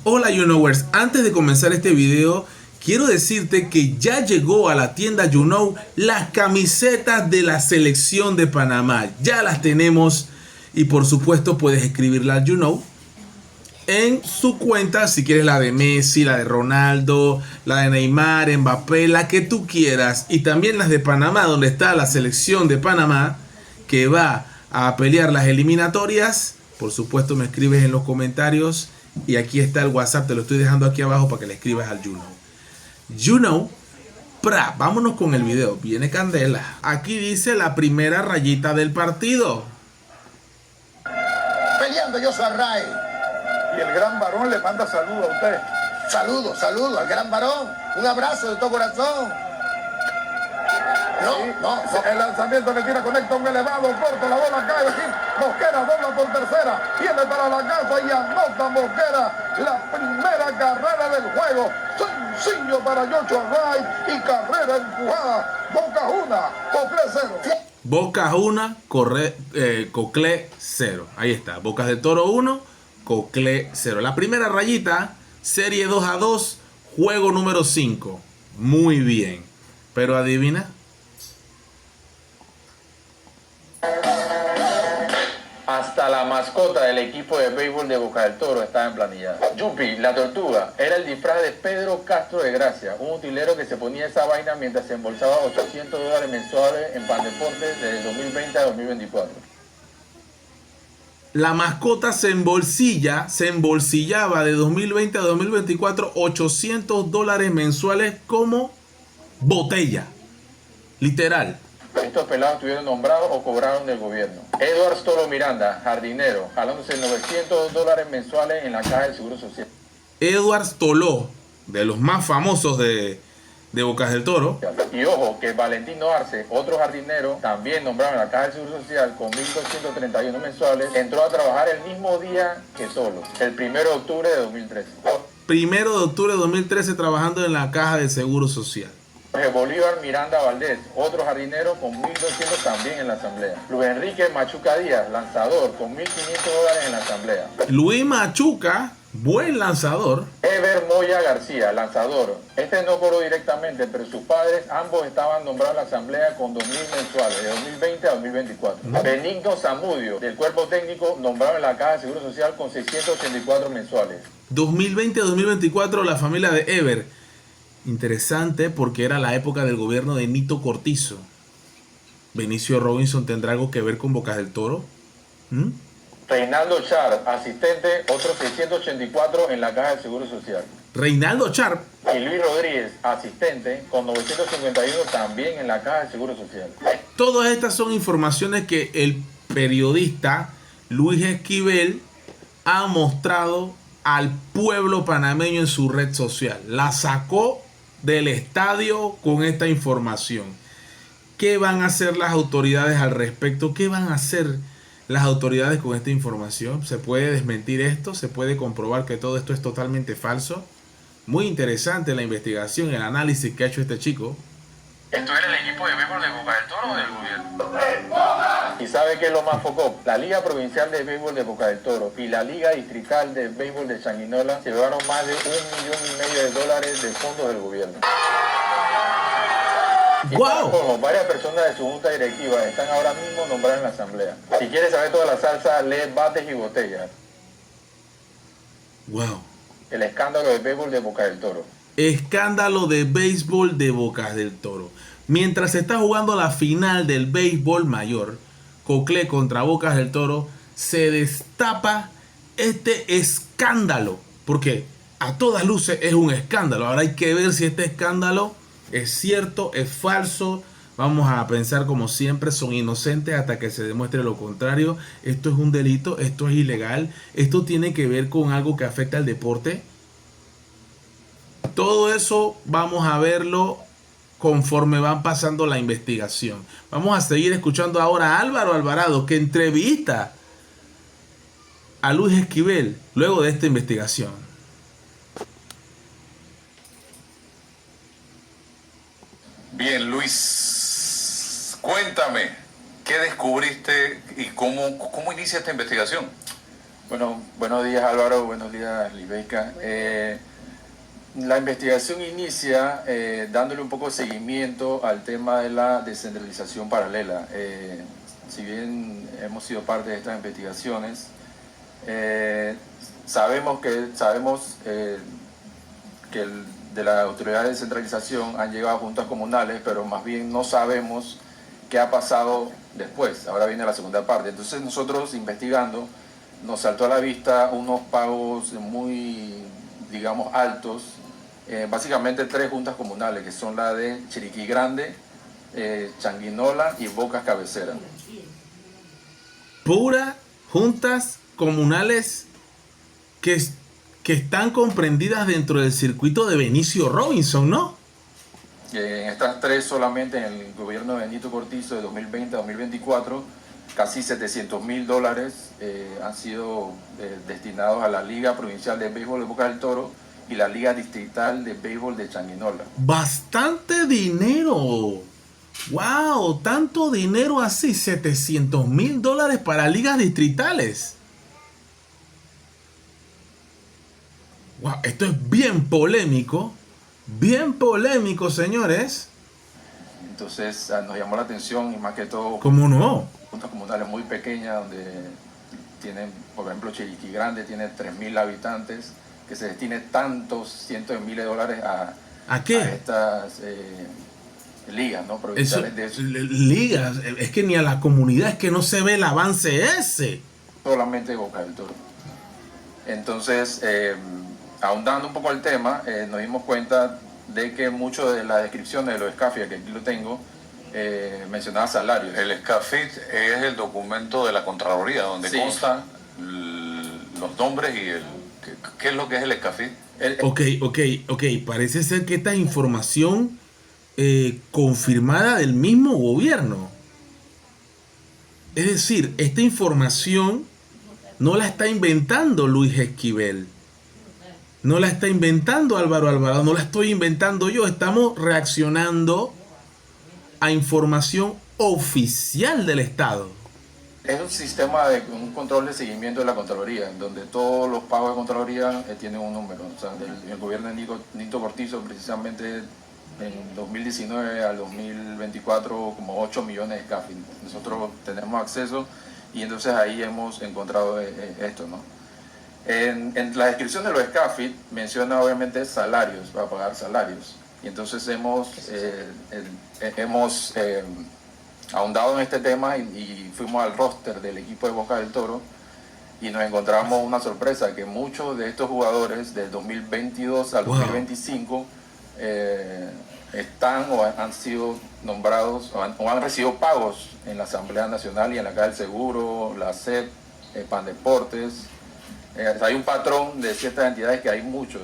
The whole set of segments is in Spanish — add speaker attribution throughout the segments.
Speaker 1: Hola YouKnowers, antes de comenzar este video quiero decirte que ya llegó a la tienda YouKnow las camisetas de la selección de Panamá. Ya las tenemos y por supuesto puedes escribirla a YouKnow en su cuenta si quieres la de Messi, la de Ronaldo, la de Neymar, Mbappé, la que tú quieras. Y también las de Panamá, donde está la selección de Panamá que va a pelear las eliminatorias. Por supuesto me escribes en los comentarios. Y aquí está el WhatsApp, te lo estoy dejando aquí abajo para que le escribas al YouKnow. YouKnow, vámonos con el video. Viene candela. Aquí dice la primera rayita del partido.
Speaker 2: Peleando Joshua Ray.
Speaker 3: Y el gran varón le manda saludo a usted.
Speaker 2: Saludo al gran varón. Un abrazo de todo corazón. No.
Speaker 3: El lanzamiento le tira, conecta un elevado, corta la bola, cae aquí. Mosquera dobla por tercera, viene para la casa y anota Mosquera la primera carrera del juego. Sencillo para Joshua Ray y carrera empujada. Boca 1, Cocle 0.
Speaker 1: Boca 1, Cocle 0. Ahí está, Bocas del Toro 1, Cocle 0. La primera rayita, serie 2-2, juego número 5. Muy bien. Pero adivina.
Speaker 4: Hasta la mascota del equipo de béisbol de Boca del Toro estaba en planilla. Yupi, la tortuga, era el disfraz de Pedro Castro de Gracia, un utilero que se ponía esa vaina mientras se embolsaba $800 mensuales en Pandeportes desde el 2020 a 2024.
Speaker 1: La mascota se embolsillaba de 2020 a 2024 $800 mensuales como botella. Literal.
Speaker 4: Estos pelados estuvieron nombrados o cobraron del gobierno. Edward Tolo Miranda, jardinero, jalándose $900 mensuales en la caja del Seguro Social.
Speaker 1: Edward Toló, de los más famosos de Bocas del Toro.
Speaker 4: Y ojo, que Valentino Arce, otro jardinero, también nombrado en la caja del Seguro Social con 1.231 mensuales, entró a trabajar el mismo día que Tolo, el 1 de octubre de 2013.
Speaker 1: 1 de octubre de 2013 trabajando en la caja del Seguro Social.
Speaker 4: Jorge Bolívar Miranda Valdés, otro jardinero con 1.200 también en la asamblea. Luis Enrique Machuca Díaz, lanzador, con $1.500 en la asamblea.
Speaker 1: Luis Machuca, buen lanzador.
Speaker 4: Ever Moya García, lanzador. Este no cobró directamente, pero sus padres ambos estaban nombrados en la asamblea con 2.000 mensuales, de 2020 a 2024. Benigno Zamudio, del cuerpo técnico, nombrado en la caja de Seguro Social con 684 mensuales.
Speaker 1: 2020 a 2024 la familia de Ever. Interesante porque era la época del gobierno de Nito Cortizo. Benicio Robinson tendrá algo que ver con Bocas del Toro.
Speaker 4: Reinaldo Char, asistente, otros 684 en la caja del Seguro Social.
Speaker 1: Reinaldo Sharp.
Speaker 4: Y Luis Rodríguez, asistente, con 951 también en la caja del Seguro Social.
Speaker 1: Todas estas son informaciones que el periodista Luis Esquivel ha mostrado al pueblo panameño en su red social. La sacó del estadio con esta información. ¿Qué van a hacer las autoridades al respecto? ¿Qué van a hacer las autoridades con esta información? ¿Se puede desmentir esto? ¿Se puede comprobar que todo esto es totalmente falso? Muy interesante la investigación, el análisis que ha hecho este chico.
Speaker 4: ¿Esto era el equipo de béisbol de Boca del Toro o del gobierno? ¿Y sabe qué es lo más foco? La Liga Provincial de Béisbol de Boca del Toro y la Liga Distrital de Béisbol de Changuinola se llevaron más de $1,500,000 de fondos del gobierno. Y
Speaker 1: ¡Wow!
Speaker 4: Varias personas de su junta directiva están ahora mismo nombradas en la asamblea. Si quieres saber toda la salsa, lee Bates y Botellas.
Speaker 1: ¡Wow!
Speaker 4: El escándalo de béisbol de Boca del Toro.
Speaker 1: Escándalo de béisbol de Bocas del Toro. Mientras se está jugando la final del béisbol mayor, Cocle contra Bocas del Toro, se destapa este escándalo. Porque a todas luces es un escándalo. Ahora hay que ver si este escándalo es cierto, es falso. Vamos a pensar como siempre, son inocentes hasta que se demuestre lo contrario. Esto es un delito, esto es ilegal. Esto tiene que ver con algo que afecta al deporte. Todo eso vamos a verlo conforme van pasando la investigación. Vamos a seguir escuchando ahora a Álvaro Alvarado, que entrevista a Luis Esquivel luego de esta investigación.
Speaker 5: Bien, Luis, cuéntame, ¿qué descubriste y cómo inicia esta investigación?
Speaker 4: Bueno, buenos días Álvaro, buenos días Libeika. La investigación inicia dándole un poco de seguimiento al tema de la descentralización paralela. Si bien hemos sido parte de estas investigaciones, sabemos que de la autoridad de descentralización han llegado a juntas comunales, pero más bien no sabemos qué ha pasado después. Ahora viene la segunda parte. Entonces nosotros investigando nos saltó a la vista unos pagos muy, digamos, altos, básicamente 3 juntas comunales, que son la de Chiriquí Grande, Changuinola y Bocas Cabecera.
Speaker 1: Puras juntas comunales que están comprendidas dentro del circuito de Benicio Robinson, ¿no?
Speaker 4: En estas 3 solamente en el gobierno de Benito Cortizo de 2020 a 2024, casi $700.000 han sido destinados a la Liga Provincial de Béisbol de Bocas del Toro y la Liga Distrital de Béisbol de Changuinola.
Speaker 1: Bastante dinero. ¡Wow! Tanto dinero así, $700.000 para ligas distritales. ¡Wow! Esto es bien polémico, señores.
Speaker 4: Entonces nos llamó la atención y más que todo...
Speaker 1: ¿Cómo no?
Speaker 4: Juntas comunales muy pequeñas donde tienen, por ejemplo, Chiriquí Grande tiene 3.000 habitantes, que se destine tantos cientos de miles de dólares
Speaker 1: ¿A qué?
Speaker 4: a estas ligas, ¿no? Provinciales de eso.
Speaker 1: Ligas, es que ni a la comunidad es que no se ve el avance ese.
Speaker 4: Solamente Boca del Toro. Entonces, ahondando un poco el tema, nos dimos cuenta de que mucho de la descripción de los SCAFID, que aquí lo tengo, mencionaba salarios.
Speaker 5: El SCAFID es el documento de la Contraloría, donde
Speaker 4: Sí.
Speaker 5: constan los nombres y ¿qué es lo que es el SCAFID?
Speaker 1: Ok. Parece ser que esta es información confirmada del mismo gobierno. Es decir, esta información no la está inventando Luis Esquivel. No la está inventando Álvaro Alvarado. No la estoy inventando yo. Estamos reaccionando a información oficial del Estado.
Speaker 4: Es un sistema de un control de seguimiento de la Contraloría, en donde todos los pagos de Contraloría tienen un número. O sea, el gobierno de Nito Cortizo, precisamente en 2019 al 2024, como 8 millones de SCAFID. Nosotros tenemos acceso y entonces ahí hemos encontrado esto, ¿no? En la descripción de los SCAFID menciona obviamente salarios, para pagar salarios. Y entonces hemos ahondado en este tema y fuimos al roster del equipo de Boca del Toro y nos encontramos una sorpresa, que muchos de estos jugadores del 2022 al 2025 están o han sido nombrados o han recibido pagos en la Asamblea Nacional y en la Caja del Seguro, la SEP, Pandeportes. Hay un patrón de ciertas entidades que hay muchos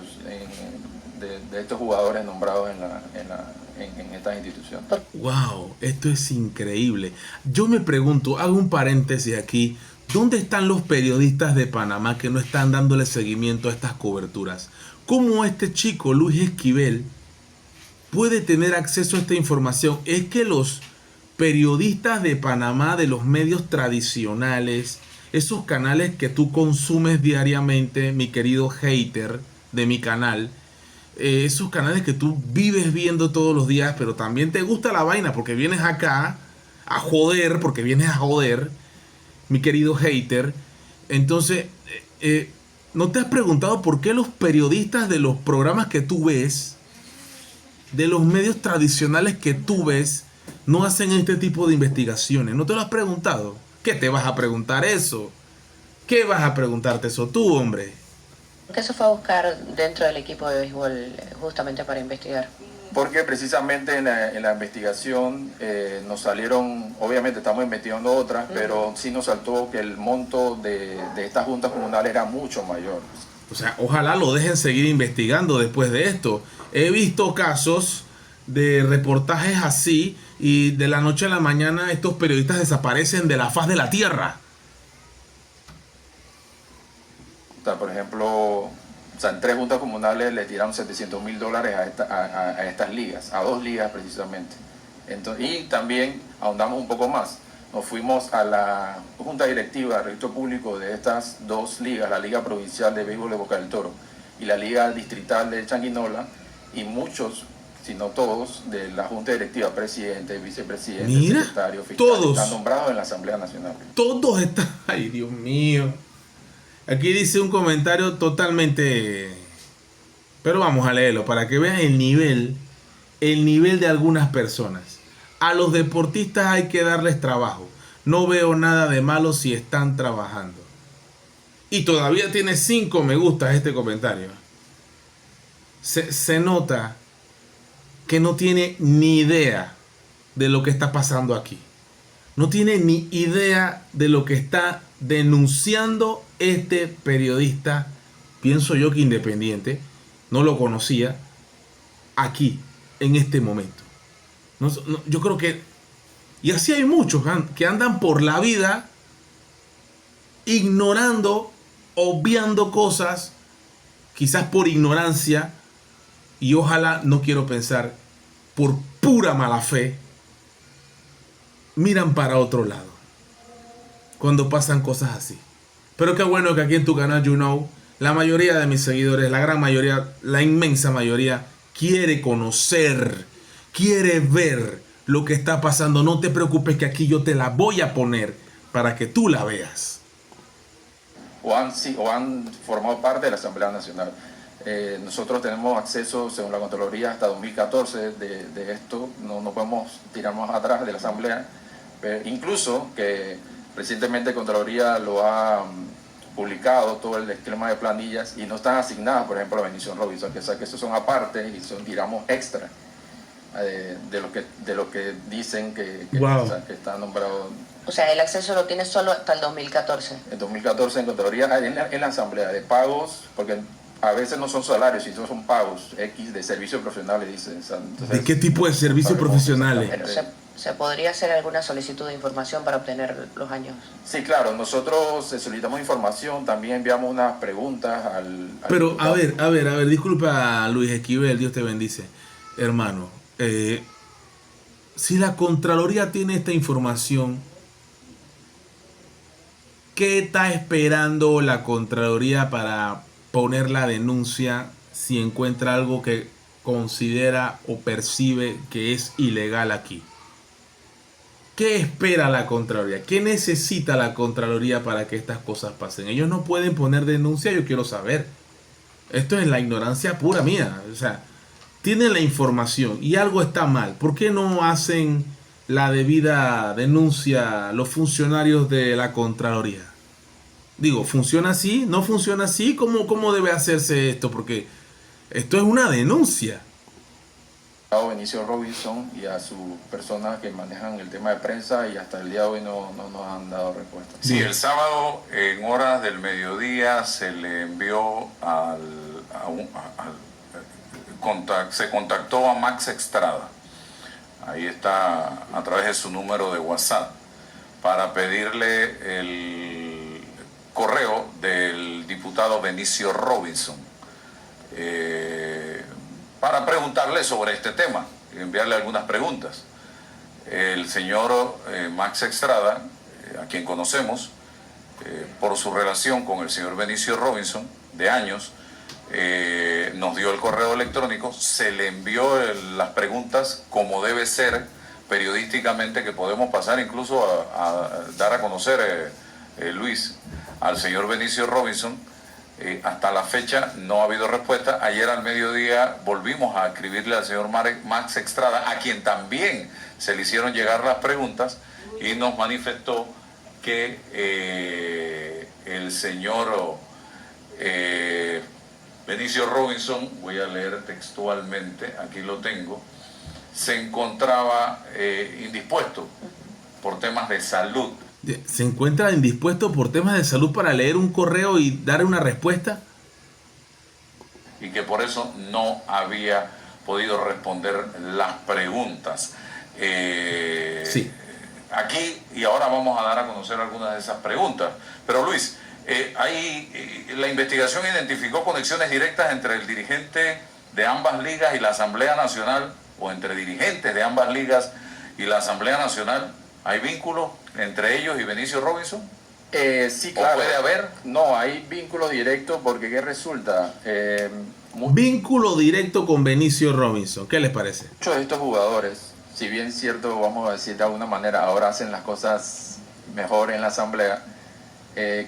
Speaker 4: de estos jugadores nombrados en estas instituciones.
Speaker 1: Wow, esto es increíble. Yo me pregunto, hago un paréntesis aquí, ¿dónde están los periodistas de Panamá que no están dándole seguimiento a estas coberturas? ¿Cómo este chico, Luis Esquivel, puede tener acceso a esta información? Es que los periodistas de Panamá, de los medios tradicionales, esos canales que tú consumes diariamente, mi querido hater de mi canal, esos canales que tú vives viendo todos los días, pero también te gusta la vaina porque vienes acá a joder, mi querido hater. Entonces, ¿no te has preguntado por qué los periodistas de los programas que tú ves, de los medios tradicionales que tú ves, no hacen este tipo de investigaciones? ¿No te lo has preguntado? ¿Qué te vas a preguntar eso? ¿Qué vas a preguntarte eso tú, hombre?
Speaker 6: ¿Qué se fue a buscar dentro del equipo de béisbol justamente para investigar?
Speaker 4: Porque precisamente en la investigación nos salieron, obviamente estamos investigando otras, pero sí nos saltó que el monto de estas juntas comunales era mucho mayor.
Speaker 1: O sea, ojalá lo dejen seguir investigando después de esto. He visto casos de reportajes así y de la noche a la mañana estos periodistas desaparecen de la faz de la tierra.
Speaker 4: O sea, por ejemplo, en 3 juntas comunales le tiraron $700.000 a estas ligas, a 2 ligas precisamente. Entonces, y también ahondamos un poco más. nos fuimos a la Junta Directiva de Registro Público de estas dos ligas, la Liga Provincial de Béisbol de Boca del Toro y la Liga Distrital de Changuinola, y muchos, si no todos, de la Junta Directiva, presidente, vicepresidente,
Speaker 1: Mira,
Speaker 4: secretario, fiscal,
Speaker 1: todos
Speaker 4: están nombrados en la Asamblea Nacional.
Speaker 1: Todos están... Ay, Dios mío. Aquí dice un comentario totalmente... Pero vamos a leerlo para que vean el nivel de algunas personas. A los deportistas hay que darles trabajo. No veo nada de malo si están trabajando. Y todavía tiene 5 me gustas este comentario. Se nota que no tiene ni idea de lo que está pasando aquí. No tiene ni idea de lo que está denunciando este periodista, pienso yo que independiente, no lo conocía, aquí, en este momento. Yo creo que, y así hay muchos que andan por la vida ignorando, obviando cosas, quizás por ignorancia, y ojalá, no quiero pensar, por pura mala fe, miran para otro lado cuando pasan cosas así. Pero qué bueno que aquí en tu canal YouKnow, la mayoría de mis seguidores, la gran mayoría, la inmensa mayoría, quiere conocer, quiere ver lo que está pasando. No te preocupes que aquí yo te la voy a poner para que tú la veas.
Speaker 4: O han formado parte de la Asamblea Nacional. Nosotros tenemos acceso, según la Contraloría, hasta 2014 de esto. No podemos tirar más atrás de la Asamblea. Incluso que recientemente Contraloría lo ha publicado, todo el esquema de planillas, y no están asignadas, por ejemplo, a Benicio Robinson, que estos son aparte y son, digamos, extra de lo que dicen que está nombrado.
Speaker 6: O sea, el acceso lo tienes solo hasta el 2014.
Speaker 4: En 2014 en Contraloría, en la Asamblea de pagos, porque a veces no son salarios, sino son pagos X de servicios profesionales, dicen. Entonces,
Speaker 1: ¿de qué tipo de servicios profesionales?
Speaker 6: Pero ¿se podría hacer alguna solicitud de información para obtener los años?
Speaker 4: Sí, claro, nosotros solicitamos información, también enviamos unas preguntas al
Speaker 1: Pero
Speaker 4: diputado.
Speaker 1: a ver, disculpa Luis Esquivel, Dios te bendice, hermano. Si la Contraloría tiene esta información, ¿qué está esperando la Contraloría para poner la denuncia si encuentra algo que considera o percibe que es ilegal aquí? ¿Qué espera la Contraloría? ¿Qué necesita la Contraloría para que estas cosas pasen? Ellos no pueden poner denuncia, yo quiero saber. Esto es la ignorancia pura mía. O sea, tienen la información y algo está mal. ¿Por qué no hacen la debida denuncia los funcionarios de la Contraloría? Digo, ¿funciona así? ¿No funciona así? ¿Cómo debe hacerse esto? Porque esto es una denuncia.
Speaker 4: Benicio Robinson y a sus personas que manejan el tema de prensa, y hasta el día de hoy no nos han dado respuesta.
Speaker 5: Sí, el sábado en horas del mediodía se le envió se contactó a Max Estrada, ahí está a través de su número de WhatsApp, para pedirle el correo del diputado Benicio Robinson, para preguntarle sobre este tema y enviarle algunas preguntas. El señor Max Estrada, a quien conocemos por su relación con el señor Benicio Robinson de años, nos dio el correo electrónico, se le envió las preguntas como debe ser periodísticamente, que podemos pasar incluso a dar a conocer, Luis, al señor Benicio Robinson. Hasta la fecha no ha habido respuesta. Ayer al mediodía volvimos a escribirle al señor Max Estrada, a quien también se le hicieron llegar las preguntas, y nos manifestó que el señor Benicio Robinson, voy a leer textualmente, aquí lo tengo, se encontraba indispuesto por temas de salud.
Speaker 1: ¿Se encuentra indispuesto por temas de salud para leer un correo y dar una respuesta?
Speaker 5: Y que por eso no había podido responder las preguntas.
Speaker 1: Sí.
Speaker 5: Aquí y ahora vamos a dar a conocer algunas de esas preguntas. Pero Luis, la investigación identificó conexiones directas entre el dirigente de ambas ligas y la Asamblea Nacional, o entre dirigentes de ambas ligas y la Asamblea Nacional, ¿Hay vínculos entre ellos y Benicio Robinson?
Speaker 4: Sí, claro.
Speaker 5: ¿O puede haber?
Speaker 4: No, hay vínculo directo porque ¿qué resulta?
Speaker 1: Vínculo directo con Benicio Robinson. ¿Qué les parece?
Speaker 4: Muchos de estos jugadores, si bien es cierto, vamos a decir de alguna manera, ahora hacen las cosas mejor en la asamblea,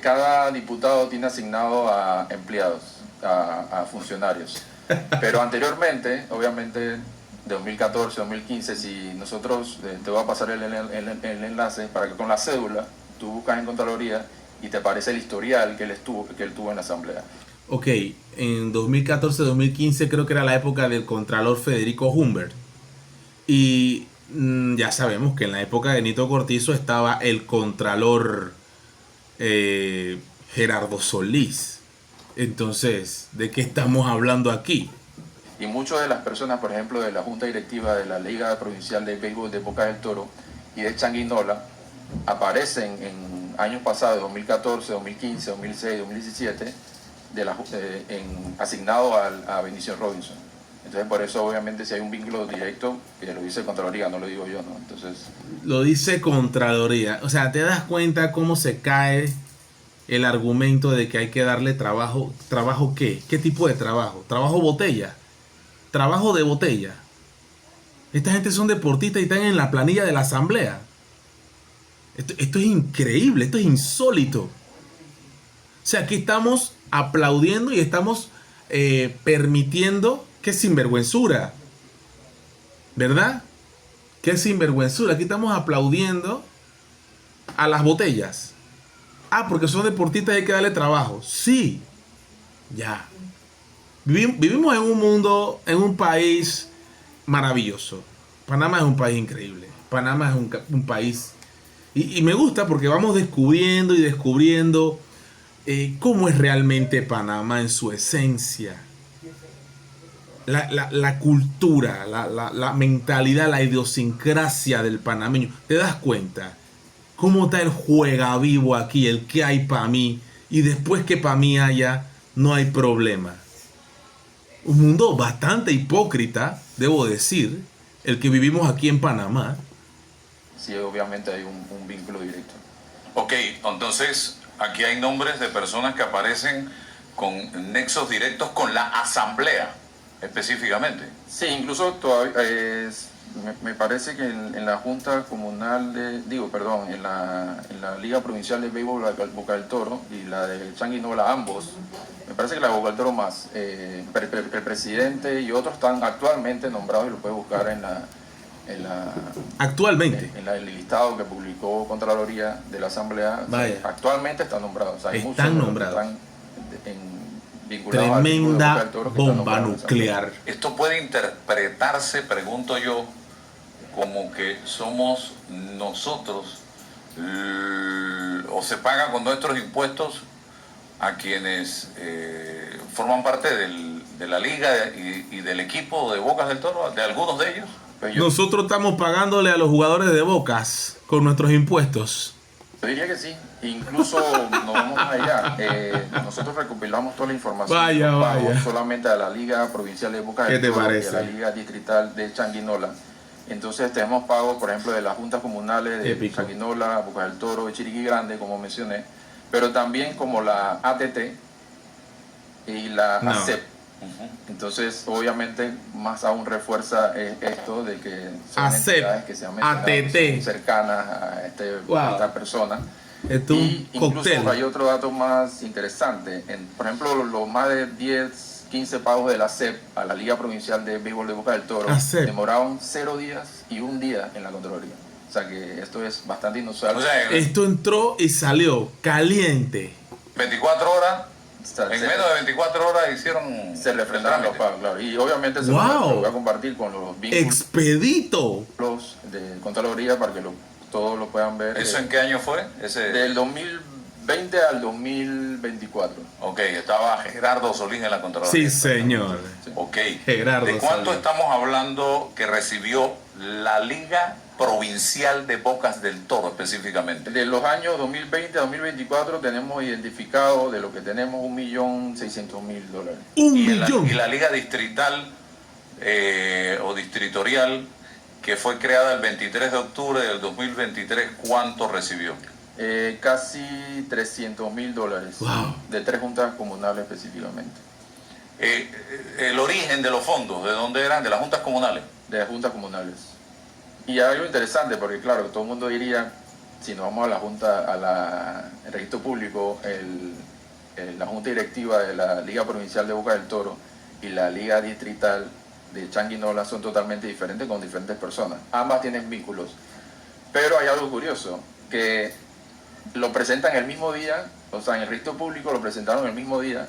Speaker 4: cada diputado tiene asignado a empleados, a funcionarios. Pero anteriormente, obviamente, de 2014, 2015, si nosotros, te voy a pasar el enlace para que con la cédula tú buscas en Contraloría y te aparece el historial que él tuvo en la asamblea.
Speaker 1: Ok, en 2014-2015 creo que era la época del contralor Federico Humbert. Y ya sabemos que en la época de Nito Cortizo estaba el contralor Gerardo Solís. Entonces, ¿de qué estamos hablando aquí?
Speaker 4: Y muchas de las personas, por ejemplo, de la Junta Directiva de la Liga Provincial de Béisbol de Bocas del Toro y de Changuinola, aparecen en años pasados, 2014, 2015, 2016, 2017, asignado a Benicio Robinson. Entonces, por eso, obviamente, si hay un vínculo directo, que lo dice Contraloría, no lo digo yo, ¿no? Entonces,
Speaker 1: lo dice Contraloría. O sea, ¿te das cuenta cómo se cae el argumento de que hay que darle trabajo? ¿Trabajo qué? ¿Qué tipo de trabajo? ¿Trabajo botella? ¿Trabajo de botella? Esta gente son deportistas y están en la planilla de la asamblea. Esto es increíble, esto es insólito. O sea, aquí estamos aplaudiendo y estamos permitiendo. ¡Qué sinvergüenzura! ¿Verdad? ¡Qué sinvergüenzura! Aquí estamos aplaudiendo a las botellas. Ah, porque son deportistas y hay que darle trabajo. Sí. Ya. Vivimos en un mundo, en un país maravilloso. Panamá es un país increíble. Panamá es un país... Y me gusta porque vamos descubriendo y descubriendo cómo es realmente Panamá en su esencia. La cultura, la mentalidad, la idiosincrasia del panameño. ¿Te das cuenta? ¿Cómo está el juega vivo aquí? El que hay para mí. Y después que para mí haya, no hay problema. Un mundo bastante hipócrita, debo decir, el que vivimos aquí en Panamá.
Speaker 4: sí, obviamente hay un vínculo directo.
Speaker 5: Ok, entonces aquí hay nombres de personas que aparecen con nexos directos con la asamblea, específicamente.
Speaker 4: Sí, incluso todavía me parece que en la Junta Comunal en la Liga Provincial de Béisbol de Boca del Toro y la de Changuinola, ambos, me parece que la de Boca del Toro más, el presidente y otros están actualmente nombrados y lo puedes buscar
Speaker 1: Actualmente.
Speaker 4: en el listado que publicó Contraloría de la Asamblea.
Speaker 1: Vaya.
Speaker 4: Actualmente están nombrados. O sea, hay
Speaker 1: Están
Speaker 4: muchos
Speaker 1: nombrados.
Speaker 4: vinculados al equipo de Boca
Speaker 1: Tremenda
Speaker 4: del Toro que están
Speaker 1: bomba
Speaker 4: nombrados en la
Speaker 1: nuclear.
Speaker 5: Esto puede interpretarse, pregunto yo, como que somos nosotros o se paga con nuestros impuestos a quienes forman parte de la liga y del equipo de Bocas del Toro, de algunos de ellos.
Speaker 4: Pues
Speaker 1: Nosotros estamos pagándole a los jugadores de Bocas con nuestros impuestos.
Speaker 4: Yo diría que sí. Incluso nos vamos allá. Nosotros recopilamos toda la información.
Speaker 1: Vaya,
Speaker 4: los pagos
Speaker 1: vaya.
Speaker 4: solamente a la Liga Provincial de Boca
Speaker 1: ¿Qué
Speaker 4: del
Speaker 1: te
Speaker 4: Toro y a
Speaker 1: parece?
Speaker 4: la Liga Distrital de Changuinola. Entonces tenemos pagos, por ejemplo, de las juntas comunales de
Speaker 1: Épico.
Speaker 4: Changuinola, Boca del Toro y Chiriquí Grande, como mencioné, pero también como la ATT y la
Speaker 1: No.
Speaker 4: ACEP. Entonces, obviamente, más aún refuerza esto de que son
Speaker 1: ACEP,
Speaker 4: entidades que se han mencionado, que
Speaker 1: ATT.
Speaker 4: son cercanas a
Speaker 1: Wow.
Speaker 4: esta persona.
Speaker 1: Esto es
Speaker 4: Y
Speaker 1: un
Speaker 4: incluso
Speaker 1: cóctel.
Speaker 4: hay otro dato más interesante. Por ejemplo, los más de 10, 15 pagos de la CEP a la Liga Provincial de Béisbol de Boca del Toro
Speaker 1: ACEP.
Speaker 4: demoraron 0 días y 1 día en la Contraloría. O sea que esto es bastante inusual.
Speaker 5: O sea,
Speaker 1: Esto entró y salió caliente.
Speaker 5: 24 horas,
Speaker 4: O sea,
Speaker 5: en menos de 24 horas hicieron
Speaker 4: se refrendaron los pagos, claro. Y obviamente se
Speaker 1: Wow.
Speaker 4: lo voy a compartir con los vínculos
Speaker 1: Expedito.
Speaker 4: de Contraloría para que todos lo puedan ver.
Speaker 5: ¿Eso en qué año fue?
Speaker 4: Del 2020 al 2024.
Speaker 5: Ok, estaba Gerardo Solís en la Contraloría.
Speaker 1: Sí, señor.
Speaker 5: Ok.
Speaker 1: Gerardo
Speaker 5: ¿De cuánto
Speaker 1: Solís.
Speaker 5: estamos hablando que recibió la Liga Provincial de Bocas del Toro específicamente?
Speaker 4: De los años 2020 a 2024 tenemos identificado de lo que tenemos $1.600.000.
Speaker 1: Un
Speaker 5: Y
Speaker 1: millón.
Speaker 5: la Liga Distrital o Distritorial que fue creada el 23 de octubre del 2023, ¿cuánto recibió?
Speaker 4: Casi $300.000
Speaker 1: Wow.
Speaker 4: de 3 juntas comunales específicamente.
Speaker 5: El origen de los fondos, ¿de dónde eran? De las juntas comunales.
Speaker 4: De las juntas comunales. Y hay algo interesante, porque claro, todo el mundo diría, si nos vamos a la junta, el registro público, la junta directiva de la Liga Provincial de Boca del Toro y la Liga Distrital de Changuinola son totalmente diferentes con diferentes personas. Ambas tienen vínculos. Pero hay algo curioso, que lo presentan el mismo día, o sea, en el registro público lo presentaron el mismo día,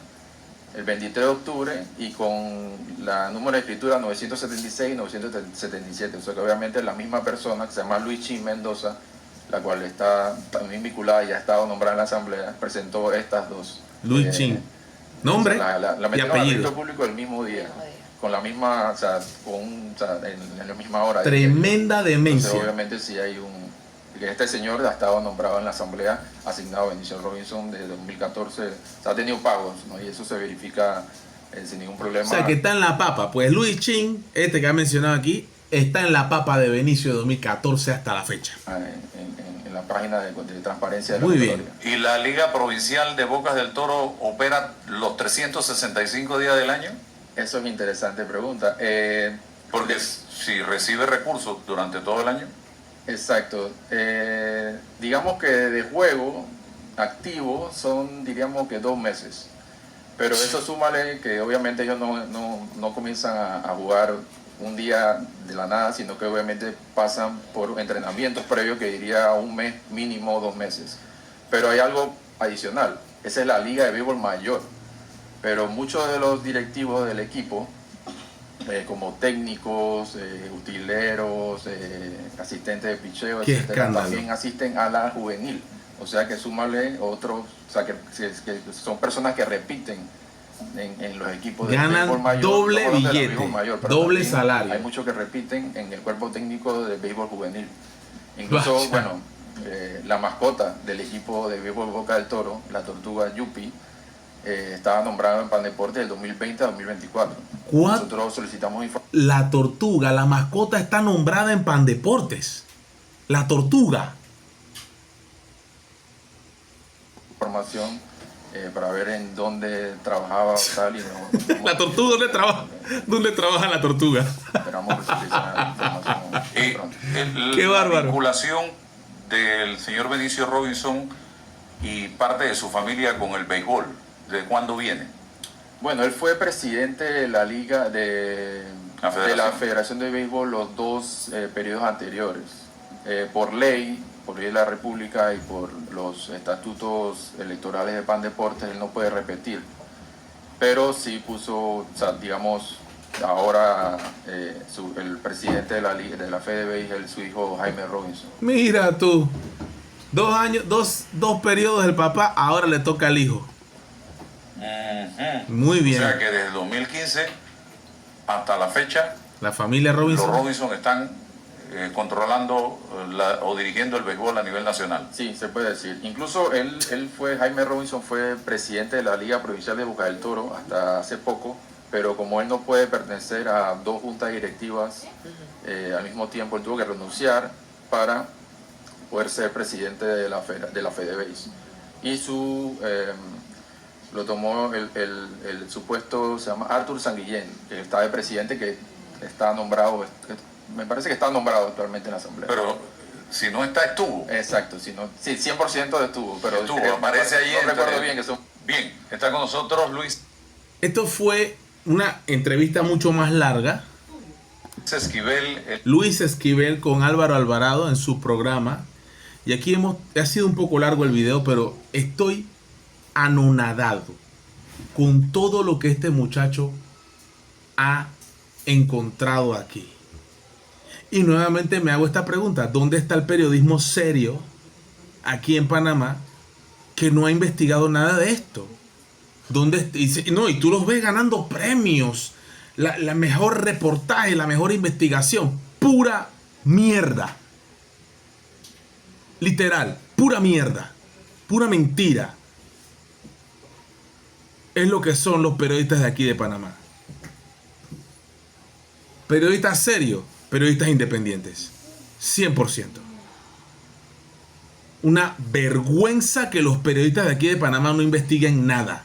Speaker 4: el 23 de octubre, y con la número de escritura 976 y 977. O sea que obviamente la misma persona, que se llama Luis Chin Mendoza, la cual está también vinculada y ha estado nombrada en la asamblea, presentó estas dos.
Speaker 1: Luis Chin. Nombre
Speaker 4: La
Speaker 1: y
Speaker 4: metieron al
Speaker 1: apellido.
Speaker 4: registro público el mismo día, con la misma, o sea, en la misma hora.
Speaker 1: Tremenda
Speaker 4: Entonces,
Speaker 1: demencia.
Speaker 4: obviamente sí hay que este señor ha estado nombrado en la asamblea, asignado a Benicio Robinson desde 2014, o sea, ha tenido pagos, ¿no? Y eso se verifica sin ningún problema.
Speaker 1: O sea, que está en la papa. Pues Luis Chin, este que ha mencionado aquí, está en la papa de Benicio de 2014 hasta la fecha.
Speaker 4: En la página de transparencia de la
Speaker 1: Muy bien.
Speaker 4: Contraloría.
Speaker 5: ¿Y la Liga Provincial de Bocas del Toro opera los 365 días del año?
Speaker 4: Eso es interesante pregunta.
Speaker 5: Porque si recibe recursos durante todo el año.
Speaker 4: Exacto. Digamos que de juego activo son, diríamos que 2 meses. Pero eso súmale que obviamente ellos no comienzan a jugar un día de la nada, sino que obviamente pasan por entrenamientos previos que diría 1 mes, mínimo 2 meses. Pero hay algo adicional. Esa es la liga de béisbol mayor. Pero muchos de los directivos del equipo, como técnicos, utileros, asistentes de picheo,
Speaker 1: Qué
Speaker 4: etcétera,
Speaker 1: escándalo.
Speaker 4: también asisten a la juvenil. O sea que súmale otros, o sea que son personas que repiten en los equipos de
Speaker 1: Ganan
Speaker 4: béisbol mayor,
Speaker 1: doble
Speaker 4: no solo de la
Speaker 1: billete,
Speaker 4: béisbol mayor, pero
Speaker 1: doble
Speaker 4: también
Speaker 1: salario.
Speaker 4: Hay muchos que repiten en el cuerpo técnico de béisbol juvenil. Incluso,
Speaker 1: Vaya.
Speaker 4: bueno, la mascota del equipo de béisbol Boca del Toro, la tortuga Yupi, estaba nombrada en Pan Deporte del 2020 a 2024.
Speaker 1: ¿Cuál?
Speaker 4: Nosotros solicitamos
Speaker 1: La tortuga, la mascota, está nombrada en Pan Deportes. La tortuga.
Speaker 4: información para ver en dónde trabajaba o tal, y no
Speaker 1: La tortuga, ¿dónde trabaja? ¿Dónde trabaja la tortuga?
Speaker 4: esperamos recibir esa información pronto.
Speaker 1: Qué bárbaro.
Speaker 5: La vinculación del señor Benicio Robinson y parte de su familia con el béisbol, ¿de cuándo viene?
Speaker 4: Bueno, él fue presidente de la liga de la Federación de Béisbol los 2 periodos anteriores. Por ley de la República y por los estatutos electorales de Pan Deportes, él no puede repetir. Pero sí puso, o sea, digamos, ahora el presidente de la FedeBéis, su hijo Jaime Robinson.
Speaker 1: Mira tú. 2 años, dos periodos del papá, ahora le toca al hijo. Muy bien.
Speaker 5: O sea que desde 2015 hasta la fecha,
Speaker 1: La familia
Speaker 5: los
Speaker 1: Robinson.
Speaker 5: Robinson están controlando o dirigiendo el béisbol a nivel nacional.
Speaker 4: Sí, se puede decir. Incluso Jaime Robinson fue presidente de la Liga Provincial de Boca del Toro hasta hace poco, pero como él no puede pertenecer a 2 juntas directivas al mismo tiempo, él tuvo que renunciar para poder ser presidente de la FedeBéis. Y lo tomó su puesto, se llama Arthur Sanguillén, que está de presidente, que está nombrado, me parece que está nombrado actualmente en la asamblea.
Speaker 5: Pero si no está, estuvo.
Speaker 4: Exacto, sí, 100% estuvo, pero
Speaker 5: Estuvo, aparece ahí.
Speaker 4: No recuerdo bien que son.
Speaker 5: Bien, está con nosotros Luis
Speaker 1: Esto fue una entrevista mucho más larga.
Speaker 5: Esquivel.
Speaker 1: Luis Esquivel con Álvaro Alvarado en su programa. Y aquí ha sido un poco largo el video, pero estoy anonadado con todo lo que este muchacho ha encontrado aquí. Y nuevamente me hago esta pregunta: ¿dónde está el periodismo serio aquí en Panamá que no ha investigado nada de esto? Y tú los ves ganando premios, la mejor reportaje, la mejor investigación. Pura mierda. Literal, pura mierda, pura mentira. Es lo que son los periodistas de aquí de Panamá. Periodistas serios, periodistas independientes. 100%. Una vergüenza que los periodistas de aquí de Panamá no investiguen nada.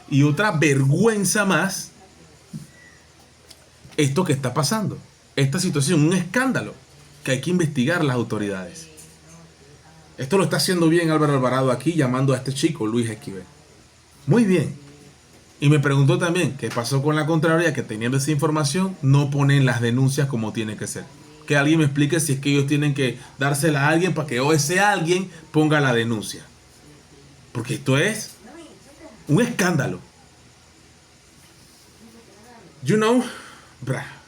Speaker 1: Y otra vergüenza más, esto que está pasando. Esta situación, un escándalo que hay que investigar las autoridades. Esto lo está haciendo bien Álvaro Alvarado aquí, llamando a este chico, Luis Esquivel. Muy bien. Y me preguntó también qué pasó con la Contraloría, que teniendo esa información no ponen las denuncias como tiene que ser. Que alguien me explique si es que ellos tienen que dársela a alguien para que ese alguien ponga la denuncia. Porque esto es un escándalo. You know, brah.